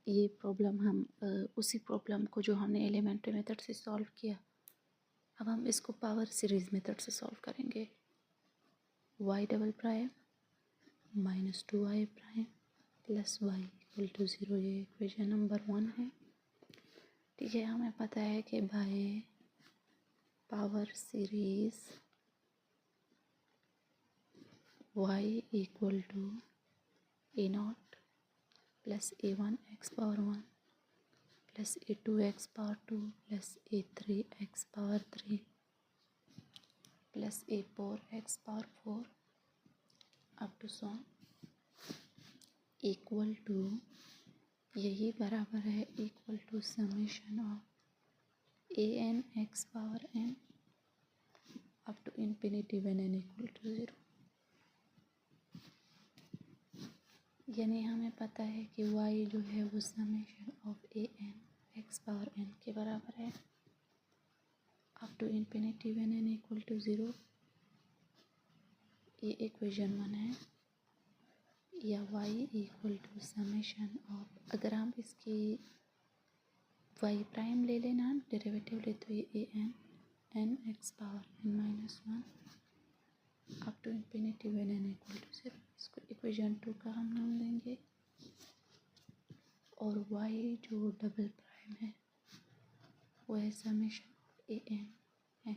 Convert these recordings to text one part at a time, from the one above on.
ये प्रॉब्लम हम उसी प्रॉब्लम को जो हमने एलिमेंट्री मेथड से सॉल्व किया, अब हम इसको पावर सीरीज़ मेथड से सॉल्व करेंगे। y double prime minus 2y prime plus y equal to 0, ये इक्वेशन नंबर 1 है। ठीक है, हमें पता है कि by power series y equal to a0 plus a1 x power 1 plus a2 x power 2 plus a3 x power 3 plus a4 x power 4 up to so equal to, यही बराबर है equal to summation of a n x power n up to infinity when n equal to 0। यानी हमें पता है कि y जो है वो summation of a n x power n के बराबर है up to infinity when n equal to 0। ये इक्वेशन 1 है। या y equal to summation of, अगर हम इसकी y प्राइम ले लेना, डेरिवेटिव ले, तो ये a n n x power n minus 1 up to infinity when n equal to 0। इसको इक्वेशन 2 का हम नाम देंगे। और y जो डबल प्राइम है वो है summation of a n n,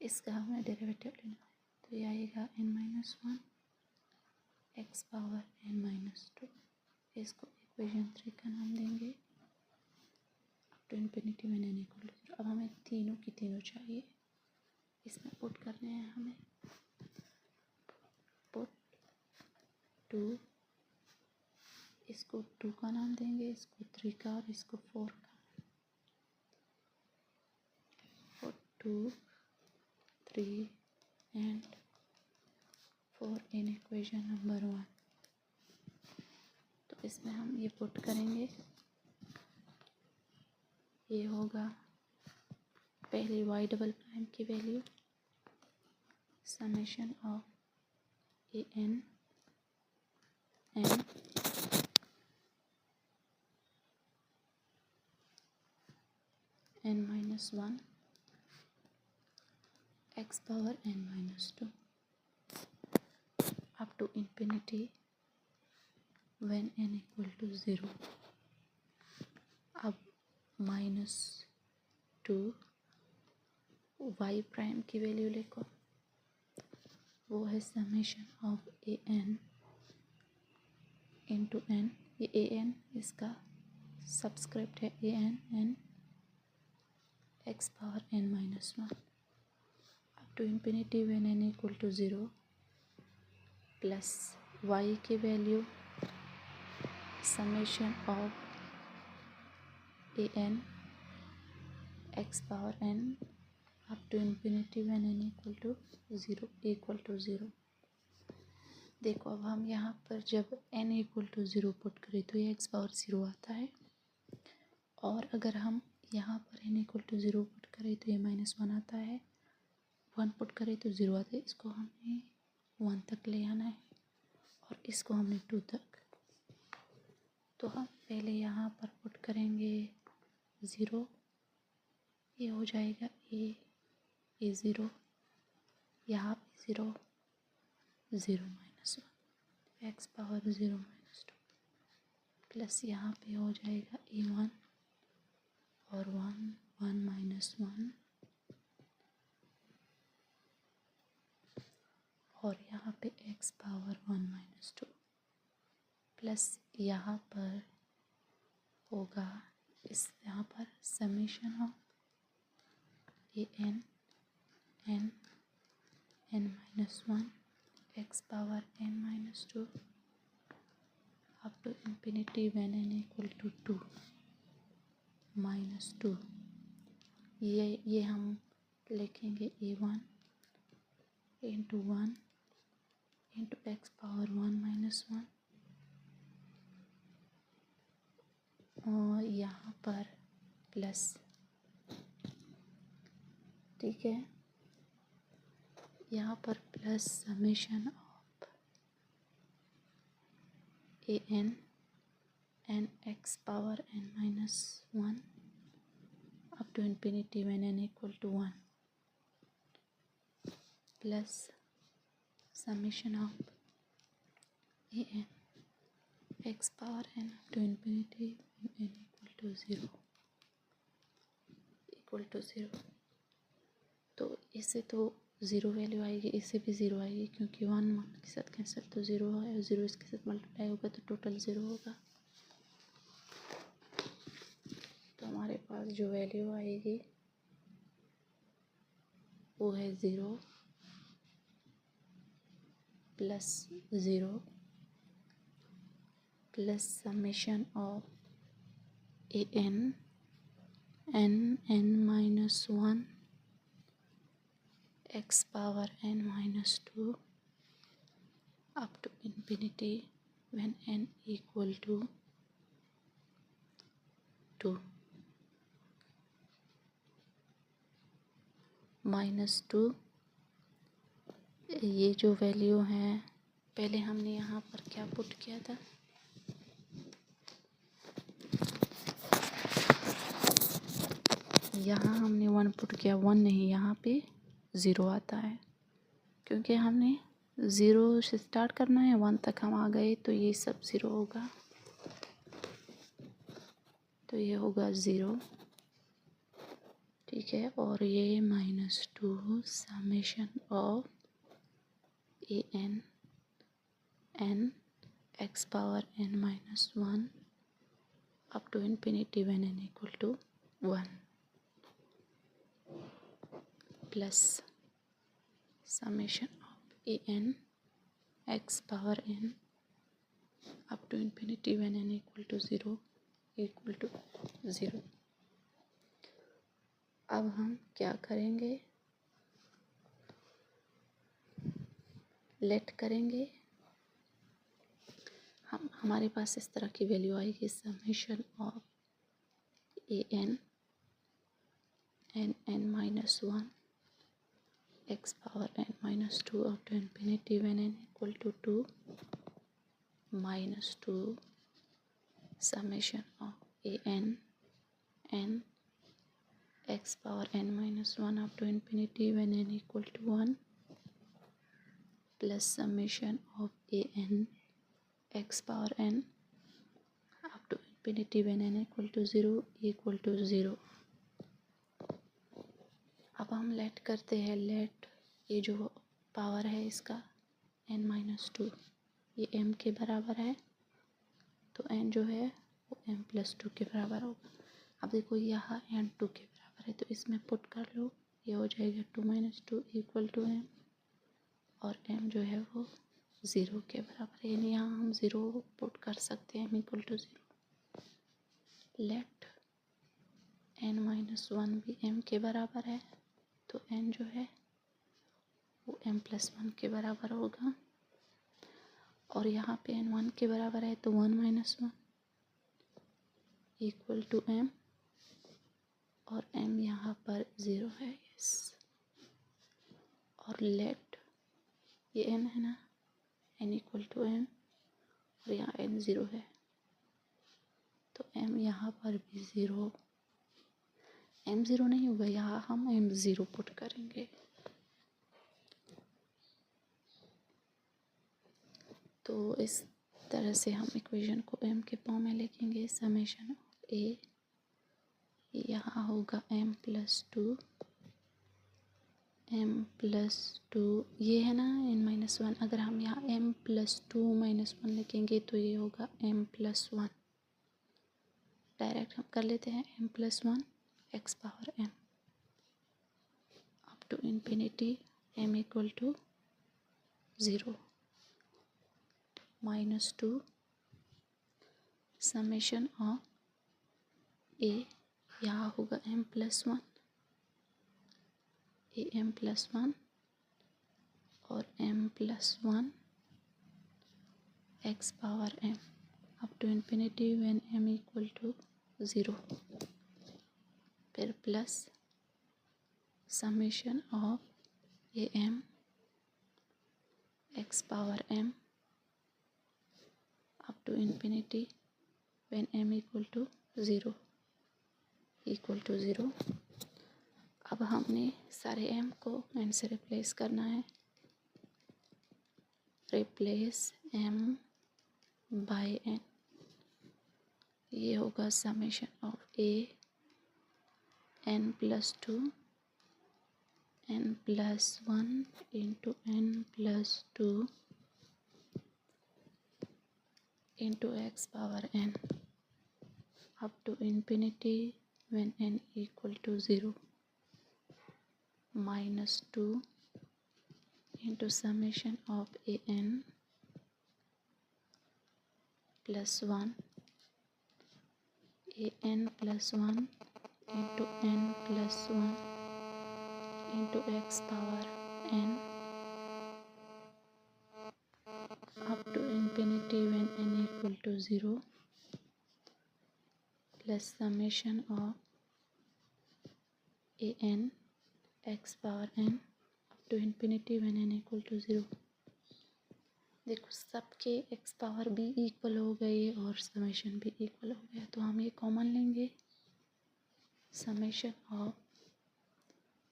इसका हमें डेरिवेटिव लेना है, तो ये आएगा n minus 1 x power n minus 2। इसको इक्वेशन 3 का नाम देंगे up to infinity when n equal to 0। अब हमें तीनों की तीनों चाहिए, इसमें पुट करने हैं हमें। पुट 2, इसको 2 का नाम देंगे, इसको 3 का और इसको 4 का। Put 2, 3 and 4 in equation number 1। तो इसमें हम ये पुट करेंगे, ये होगा पहले y डबल प्राइम की value summation of a n n n minus 1 x power n minus 2 up to infinity when n equal to 0। अब माइनस 2 y प्राइम की वैल्यू लिखो, वो है summation of a n into n। ये a n इसका subscript है, a n n x power n minus 1 up to infinity when n equal to 0 plus y की value summation of a n x power n up to infinity when n equal to 0 देखो, अब हम यहाँ पर जब n equal to 0 put करें तो ये x पावर 0 आता है, और अगर हम यहाँ पर n इक्वल टू 0 पुट करें तो ये माइनस 1 आता है, 1 पुट करें तो 0 आता है। इसको हमने 1 तक ले आना है और इसको हमने 2 तक। तो हम पहले यहाँ पर पुट करेंगे 0, ये हो जाएगा a 0, यहाँ पे 0 minus 1 x power 0 minus 2 plus यहाँ पे हो जाएगा a1 और 1 माइनस 1 और यहाँ पे x पावर 1 माइनस 2 प्लस यहाँ पर होगा यहाँ पर summation of a n n minus 1 x power n minus 2 up to infinity when n equal to 2 minus 2। ये हम लिखेंगे a1 into 1 into x power 1 minus 1 और यहाँ पर प्लस, ठीक है, यहाँ पर plus summation of a n n x power n minus 1 up to infinity when n equal to 1 plus summation of a n x power n up to infinity when n equal to 0 तो इससे तो zero value आएगी, इससे भी zero आएगी क्योंकि 1 1 के साथ कैंसिल तो ज़ीरो है और ज़ीरो इसके साथ मल्टीप्लाई होगा तो टोटल ज़ीरो होगा। तो हमारे पास जो वैल्यू आएगी वो है 0 plus 0 plus summation of A n minus 1 x power n minus 2 up to infinity when n equal to 2 minus 2। ये जो वैल्यू है पहले हमने यहाँ पर क्या पुट किया था, यहाँ हमने 1 पुट किया, 1 नहीं, यहाँ पे 0 आता है क्योंकि हमने 0 से स्टार्ट करना है, 1 तक हम आ गए तो ये सब 0 होगा, तो ये होगा 0, ठीक है। और ये -2 summation of A n x power n minus 1 up to infinity when n equal to 1 plus summation of a n x power n up to infinity when n equal to 0 अब हम क्या करेंगे, लेट करेंगे, हमारे पास इस तरह की value आएगी summation of A n minus 1 x power n minus 2 up to infinity when n equal to 2 minus 2 summation of a n x power n minus 1 up to infinity when n equal to 1 plus summation of a n x power n up to infinity when n equal to 0 अब हम late करते हैं, late ये जो power है इसका n minus 2 ये m के बराबर है तो n जो है वो m plus 2 के बराबर होगा। अब देखो यहाँ n 2 के बराबर है तो इसमें पुट कर लो, ये हो जाएगा 2 minus 2 equal to m और m जो है वो 0 के बराबर है, यानी यहाँ हम 0 पुट कर सकते हैं m equal to 0। Let n minus 1 भी m के बराबर है तो n जो है वो m plus 1 के बराबर होगा और यहाँ पे n 1 के बराबर है तो 1 minus 1 equal to m और m यहाँ पर 0 है, यस। और लेट ये n है ना, n equal to m और यहाँ n 0 है तो m यहाँ पर भी 0, m 0 नहीं होगा, यहाँ हम m 0 पुट करेंगे तो इस तरह से हम इक्वेशन को m के फॉर्म में लिखेंगे। समेशन ऑफ a यहाँ होगा m प्लस 2 ये है ना n minus 1, अगर हम यहाँ m plus 2 minus 1 लिखेंगे तो ये होगा m plus 1, डायरेक्ट हम कर लेते हैं m plus 1 x power n up to infinity m equal to 0 minus 2 summation of a यहाँ होगा m plus 1 a m plus 1 और m plus 1 x power m up to infinity when m equal to 0 फिर plus summation of a m x power m up to infinity when m equal to zero. अब हमने सारे m को n से replace करना है। Replace m bye n, ये होगा summation of a n+2 n+1 into n+2 into x power n up to infinity when n equal to zero, -2 into summation of a n+1 into n+1 into x power n up to infinity when n equal to zero, plus summation of a n x power n up to infinity when n equal to zero. देखो सबके x power भी equal हो गए और summation भी equal हो गया, तो हम ये कॉमन लेंगे।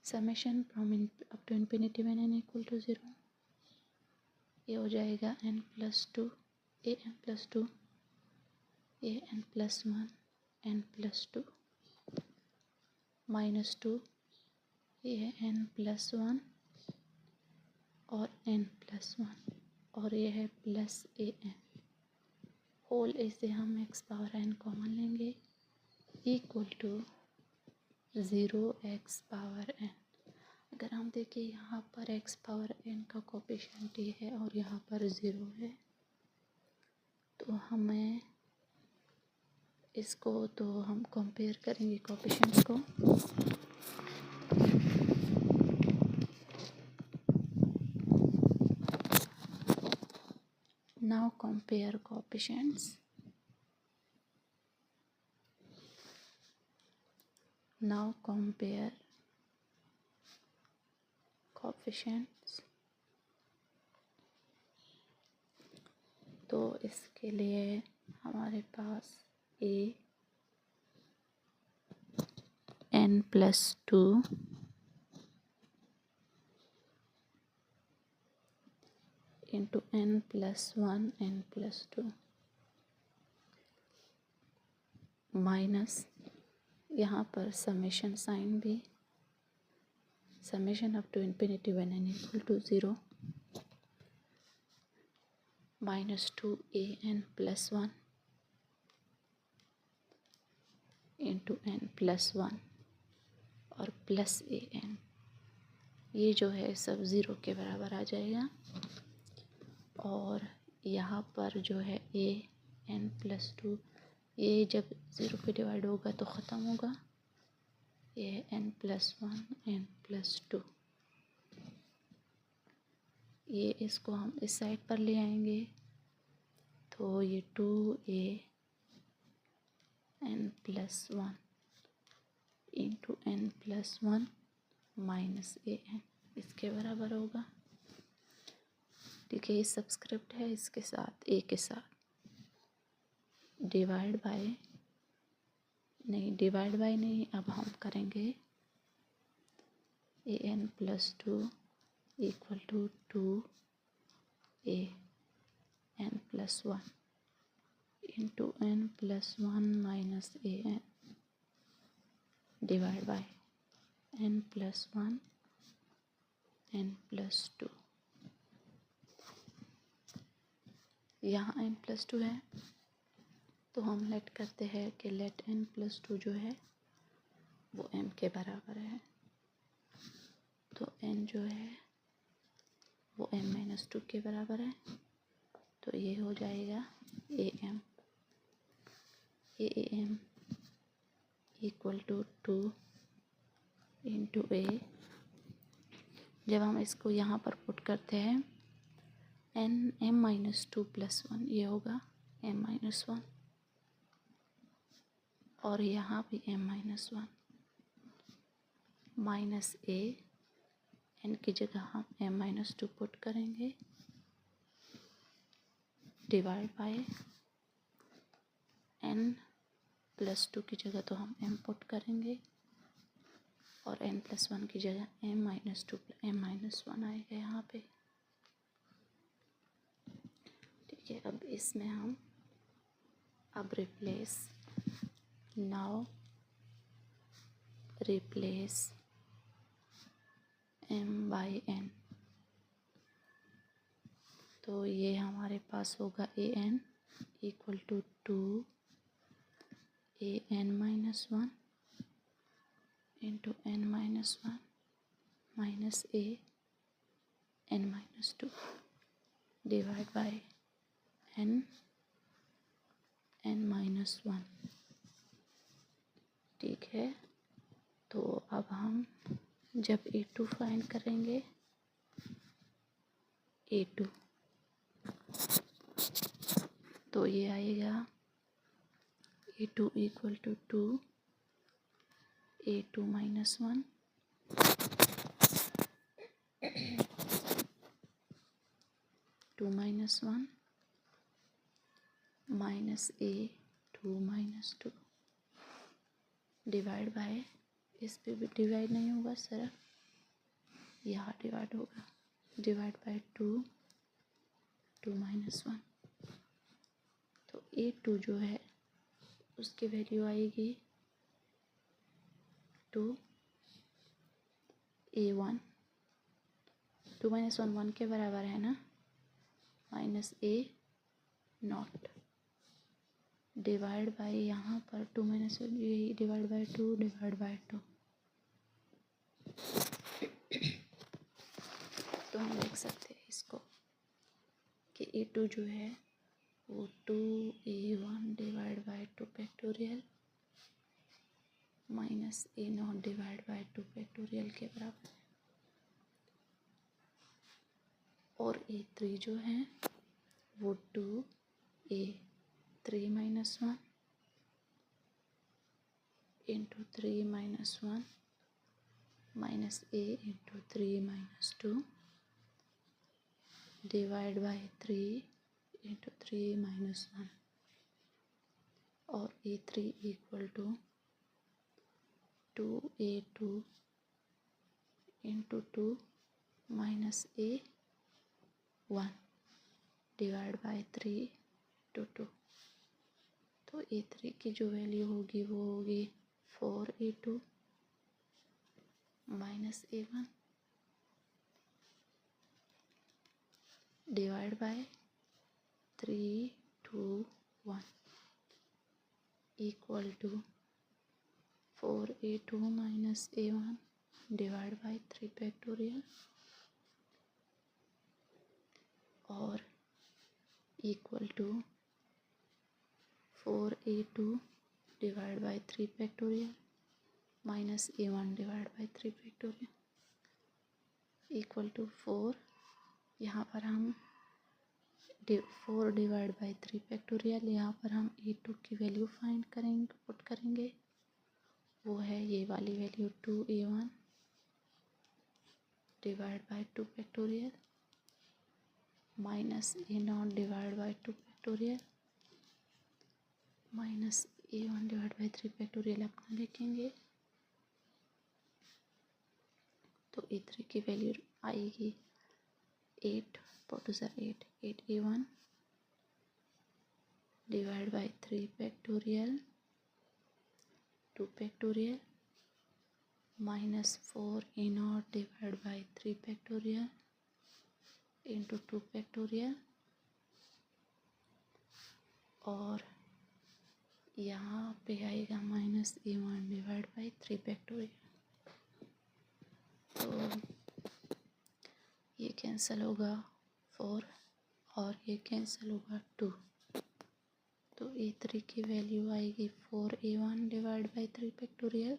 Summation from up to infinity when n equal to zero, ये हो जाएगा n+2 a n+2 a n+1 n+2 -2 ये n+1 और n+1 और ये है प्लस a n होल, इसे हम x पावर n कॉमन लेंगे equal to zero x power n। अगर हम देखें यहाँ पर x पावर n का कोफिशिएंट ये है और यहाँ पर ज़ीरो है, तो हमें इसको तो हम कंपेयर करेंगे कोफिशिएंट्स को। Now compare coefficients. तो इसके लिए हमारे पास a n+2 into n+1 n+2 minus यहाँ पर समेशन साइन भी, summation up to infinity when n equal to zero, -2 a n+1 into n+1 और प्लस a n, ये जो है सब ज़ीरो के बराबर आ जाएगा। और यहाँ पर जो है a n+2, ये जब ज़ीरो पे डिवाइड होगा तो ख़त्म होगा, ये n+1 n+2, ये इसको हम इस साइड पर ले आएंगे, तो ये 2a n+1 into n+1 minus a n इसके बराबर होगा। ठीक है, ये सब्सक्रिप्ट है, इसके साथ a के साथ डिवाइड बाय नहीं, अब हम करेंगे a n+2 equal to 2a n+1 into n+1 minus a n divide by n+1 n+2। यहाँ n+2 है, तो हम लेट करते हैं कि लेट n+2 जो है वो m के बराबर है, तो n जो है वो m-2 के बराबर है, तो ये हो जाएगा am equal to 2 into a। जब हम इसको यहाँ पर पुट करते हैं m-2 + 1, ये होगा m-1 और यहाँ भी m-1 माइनस a, n की जगह हम m-2 पुट करेंगे डिवाइड बाय n+2 की जगह तो हम m पुट करेंगे और n+1 की जगह m-2 m-1 आएगा यहाँ पे। ठीक है, अब इसमें हम रिप्लेस m/n, तो ये हमारे पास होगा an equal to 2an-1 into n-1 minus an-2 divide by n-1। ठीक है, तो अब हम जब a2 फाइंड करेंगे, a2 तो ये आएगा a2 equal to 2a2-1 2-1 minus a2-2 divide by, इस पे भी डिवाइड नहीं होगा, सिर्फ यहाँ डिवाइड होगा, डिवाइड बाय 2-1। तो a2 जो है उसकी वैल्यू आएगी 2a1 2-1 1 के बराबर है ना, माइनस a0 डिवाइड बाय यहाँ पर 2-1 यही डिवाइड बाय 2 डिवाइड बाय 2। तो हम देख सकते हैं इसको कि a2 जो है वो 2a1 divide by 2 factorial minus a0 divide by 2 factorial के बराबर है। और a3 जो है वो 2a3-1 into 3-1 minus a into 3-2 divide by 3 into 3-1 और a3 equal to 2a2 into 2 minus a1 divide by 3 to 2। तो a3 की जो वैल्यू होगी वो होगी 4a2 minus a1 divide by 3 2 1 equal to 4a2 minus a1 divide by 3 factorial और equal to 4a2 divide by 3 factorial minus a1 divide by 3 factorial equal to 4। यहाँ पर हम 4 डिवाइड बाय 3 फैक्टोरियल, यहाँ पर हम a2 की वैल्यू फाइंड करेंगे, put करेंगे, वो है ये वाली value 2a1 divide by 2 factorial minus a0 divide by 2 factorial minus a1 divide by 3 factorial अपना लिखेंगे। तो a3 की वैल्यू आएगी 8 8a1 divide by 3 factorial 2 factorial minus 4a0 divide by 3 factorial into 2 factorial और यहाँ पे आएगा minus a1 divide by 3 factorial. तो ये कैंसिल होगा 4 और ये कैंसिल होगा 2। तो a3 की वैल्यू आएगी 4a1 divide by 3 factorial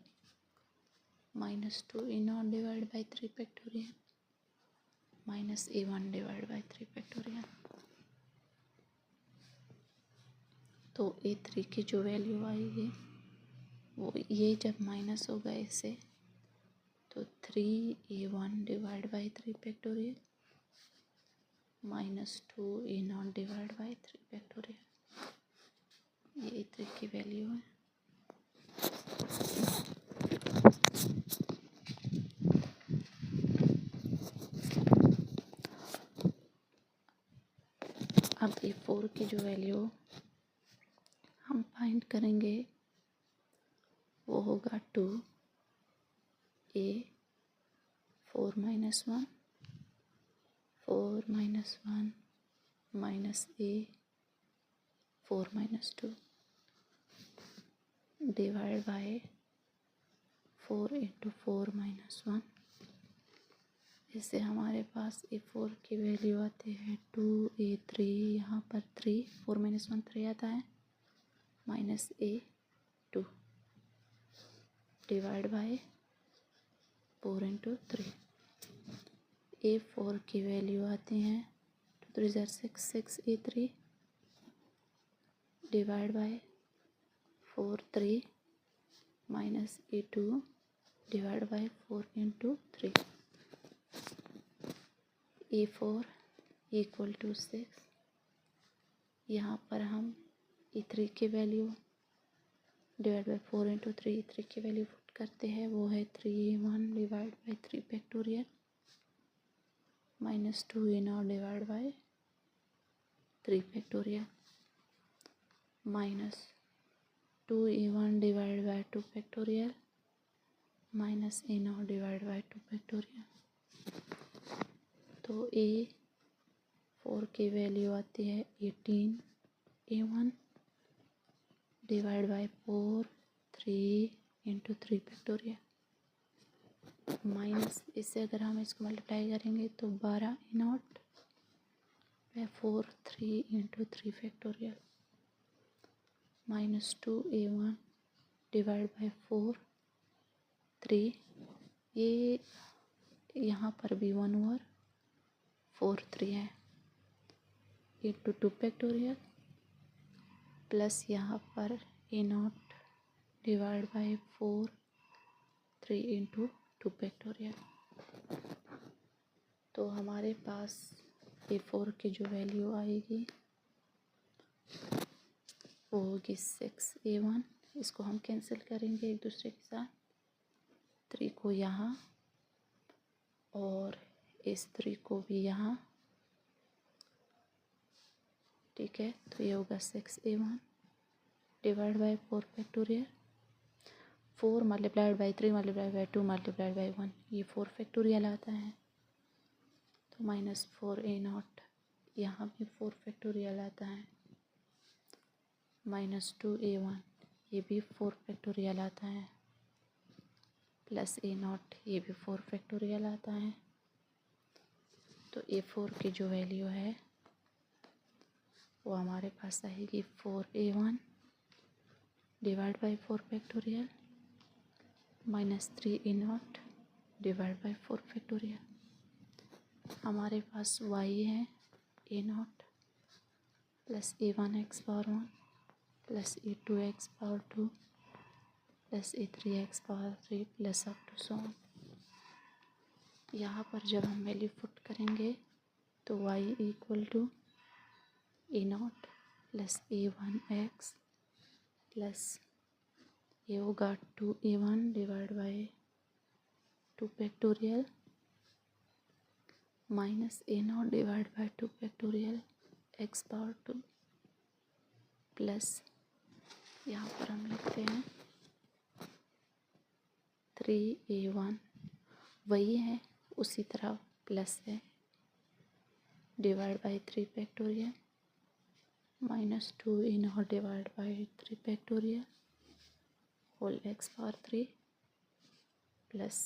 minus 2a0 divide by 3 factorial minus a1 divide by 3 factorial. तो a3 की जो वैल्यू आएगी वो ये जब माइनस होगा इससे तो 3a1 divide by 3 factorial minus 2a0 divide by 3 factorial ये E3 की वैल्यू है। अब E4 की जो वैल्यू हम फाइंड करेंगे वो होगा 2A 4 - 1 4 - 1 minus A 4 - 2 divided by 4 into 4 minus 1। इससे हमारे पास A4 की वैल्यू आती है 2A3, यहाँ पर 3 4 - 1 3 आता है, minus A2 divide by 4 into 3। A4 की वैल्यू आती हैं 2 3 6 6 A3 divide by 4 3 minus A2 divide by 4 into 3। A4 equal to 6। यहाँ पर हम E3 की value divide by 4 into 3, E3 की वैल्यू पुट करते हैं, वो है 3A1 divide by 3 factorial minus 2A0 divide by 3 factorial minus 2A1 divide by 2 factorial minus A0 divide by 2 factorial. तो A4 की वैल्यू आती है 18A1 divide by 4 3 into 3 factorial minus, इससे अगर हम इसको मल्टीप्लाई करेंगे तो 12A0 by 4 3 into 3 factorial minus 2A1 divide by 4 3, ये यहाँ पर भी 1 ओवर 4 3 है, इंटू 2 फैक्टोरियल प्लस यहाँ पर A0 divide by 4 3 into 2 factorial. तो हमारे पास A4 की जो वैल्यू आएगी वो होगी 6A1। इसको हम कैंसिल करेंगे एक दूसरे के साथ, 3 को यहाँ और इस 3 को भी यहाँ, ठीक है। तो ये होगा 6A1 divide by 4 factorial, 4 multiplied by 3 multiplied by 2 multiplied by 1, ये 4 फैक्टोरियल आता है। तो माइनस 4A0, यहाँ भी 4 फैक्टोरियल आता है, माइनस 2A1, ये भी 4 फैक्टोरियल आता है, प्लस A0, ये भी 4 फैक्टोरियल आता है। तो A4 की जो वैल्यू है वो हमारे पास आएगी 4A1 divide by 4 factorial minus 3A0 divide by 4 factorial. हमारे पास y है A0 plus A1x power 1 plus A2x power 2 plus A3x power 3 plus up to so on. यहाँ पर जब हम वैल्यू पुट करेंगे तो y equal to A0 plus A1x plus ये होगा 2A1 divide by 2 factorial minus A0 divide by 2 factorial x power 2 plus यहाँ पर हम लिखते हैं 3A1, वही है उसी तरह प्लस है, divide by 3 factorial minus 2A0 divide by 3 factorial whole x power 3 plus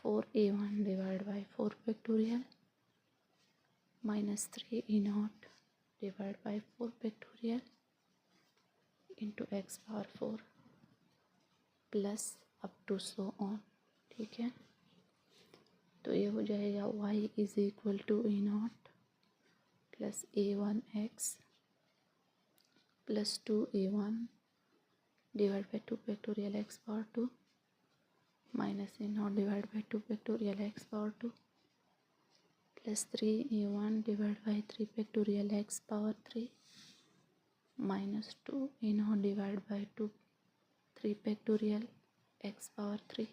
4A1 divide by 4 factorial minus 3A0 divide by 4 factorial into x power 4 plus up to so on, ठीक है। तो ये हो जाएगा y is equal to A0 plus A1x plus 2A1 divide by 2 factorial x power 2 minus A0 divide by 2 factorial x power 2 plus 3A1 divide by 3 factorial x power 3 minus 2a0 divide by 2 3 factorial x power 3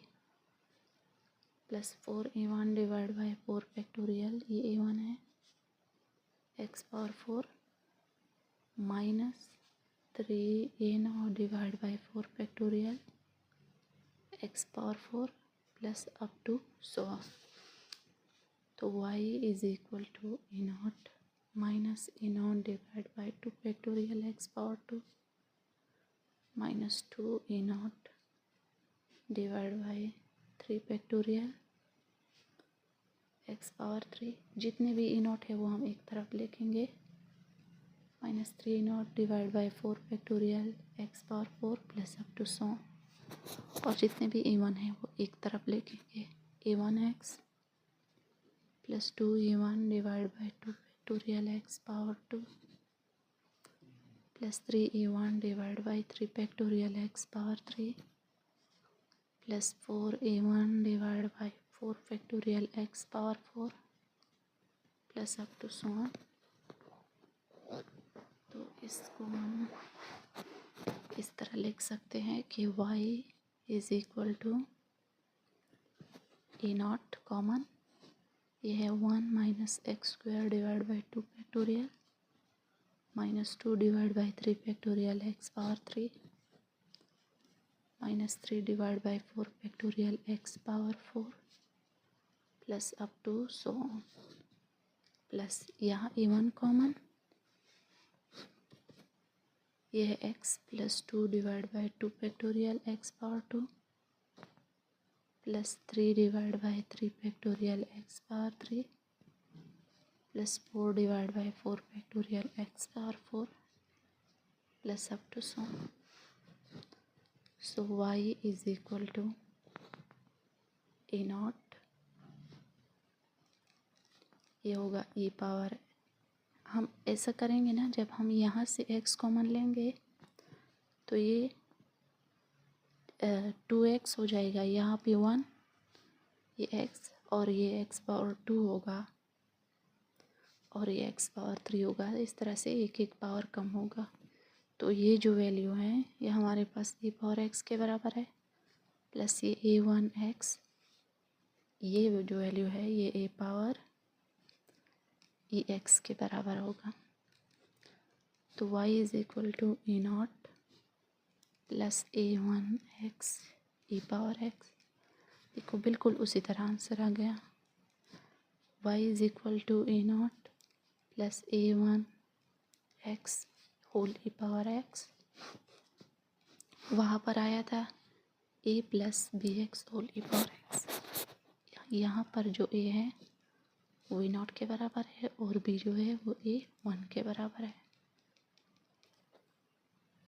plus 4a1 divide by 4 factorial, ये a1 है, x power 4 minus 3a0 divide by 4 factorial x power 4 plus up to so on. तो y is equal to a0 minus a0 divide by 2 factorial x power 2 minus 2a0 divide by 3 factorial x power 3। जितने भी a0 है वो हम एक तरफ लिखेंगे, minus 3a0 divide by 4 factorial x power 4 plus up to so, और जितने भी a1 है वो एक तरफ लिखेंगे, a1x plus 2a1 divide by 2 factorial x power 2 plus 3a1 divide by 3 factorial x power 3 plus 4a1 divide by 4 factorial x power 4 plus up to so on. तो इसको हम इस तरह लिख सकते हैं कि y is equal to a0 common, ये है 1 minus x square divide by 2 factorial minus 2 divide by 3 factorial x power 3 minus 3 divide by 4 factorial x power 4 plus up to so on, plus यहाँ a1 कॉमन, ये है x plus 2 divide by 2 factorial x power 2 plus 3 divide by 3 factorial x power 3 plus 4 divide by 4 factorial x power 4 plus up to so. So y is equal to a0, ये होगा e power, हम ऐसा करेंगे ना, जब हम यहाँ से x कॉमन लेंगे तो ये 2x हो जाएगा, यहाँ पे 1, ये x और ये x पावर 2 होगा और ये x पावर 3 होगा, इस तरह से एक एक पावर कम होगा। तो ये जो वैल्यू है ये हमारे पास e पावर x के बराबर है, प्लस ये a1x, ये जो वैल्यू है ये a पावर ex के बराबर होगा। तो y is equal to a0 plus a1x e power x। देखो बिल्कुल उसी तरह आंसर आ गया, y is equal to a0 plus a1x whole e power x, वहाँ पर आया था a plus bx whole e power x, यहाँ पर जो a है वो a0 के बराबर है और b जो है वो a1 के बराबर है।